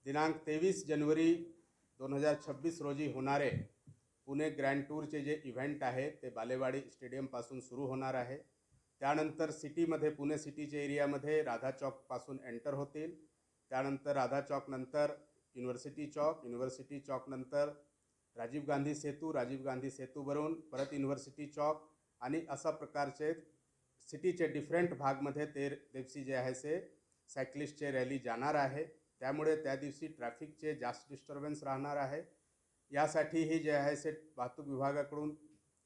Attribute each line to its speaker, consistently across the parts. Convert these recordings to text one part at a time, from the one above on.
Speaker 1: दिनांक 23 जनवरी 2026 रोजी होणारे पुणे ग्रँड टूरचे जे इव्हेंट आहे ते बालेवाडी स्टेडियमपासून सुरू होणार आहे। त्यानंतर सिटीमध्ये पुणे सिटीच्या एरियामध्ये राधा चौकपासून एंटर होतील। त्यानंतर राधा चौकनंतर युनिव्हर्सिटी चौकनंतर राजीव गांधी सेतू, राजीव गांधी सेतूवरून परत युनिव्हर्सिटी चौक आणि अशा प्रकारचे सिटीचे डिफरंट भागमध्ये ते दिवशी जे आहे से सायकलिस्टचे रॅली जाणार आहे। त्यामुळे त्या दिवशी ट्रॅफिकचे जास्त डिस्टर्बन्स राहणार आहे। यासाठीही जे आहे से वाहतूक विभागाकडून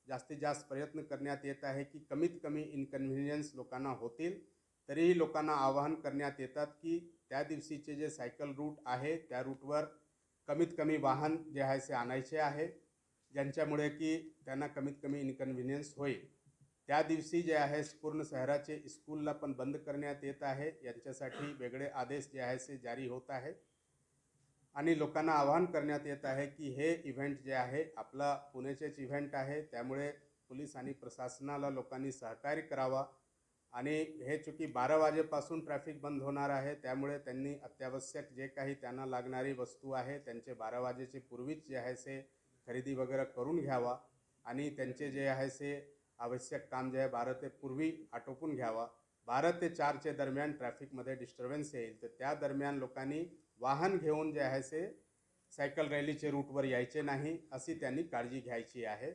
Speaker 1: जास्तीत जास्त प्रयत्न करण्यात येत आहे की कमीत कमी इनकन्व्हिनियन्स लोकांना होतील। तरीही लोकांना आवाहन करण्यात येतात की त्या दिवशीचे जे सायकल रूट आहे त्या रूटवर कमीत कमी वाहन जे आहे से आणायचे आहे, ज्यांच्यामुळे की त्यांना कमीत कमी इनकन्व्हिनियन्स होईल। त्या दिवशी जे आहे पूर्ण शहराचे स्कूलला पण बंद करण्यात येत आहे। यांच्यासाठी वेगळे आदेश जे आहे से जारी होत आहे आणि लोकांना आवाहन करण्यात येत आहे की हे इव्हेंट जे आहे आपला पुणेचेच इव्हेंट आहे, त्यामुळे पोलीस आणि प्रशासनाला लोकांनी सहकार्य करावा। आणि हे चूंकि 12 वाजेपासून ट्रॅफिक बंद होणार आहे, त्यामुळे त्यांनी अत्यावश्यक जे काही त्यांना लागणारी वस्तू आहे त्यांचे 12 वाजेचे पूर्वीच जे आहे से खरेदी वगैरे करून घ्यावा आणि त्यांचे जे आहे से आवश्यक काम जे आहे 12 ते पूर्वी आटोपून घ्यावा। 12 ते 4 दरम्यान ट्रॅफिकमध्ये डिस्टर्बन्स येईल, तर त्या दरम्यान लोकांनी वाहन घेऊन जे आहे से सायकल रॅलीचे रूटवर यायचे नाही, अशी त्यांनी काळजी घ्यायची आहे।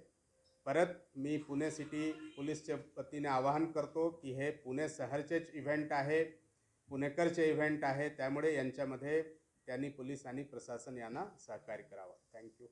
Speaker 1: परत मी पुणे सिटी पोलीसच्या वतीने आवाहन करतो की हे पुणे शहरचेच इव्हेंट आहे, पुणेकरचे इव्हेंट आहे, त्यामुळे यांच्यामध्ये त्यांनी पोलीस आणि प्रशासन यांना सहकार्य करावं। थँक्यू।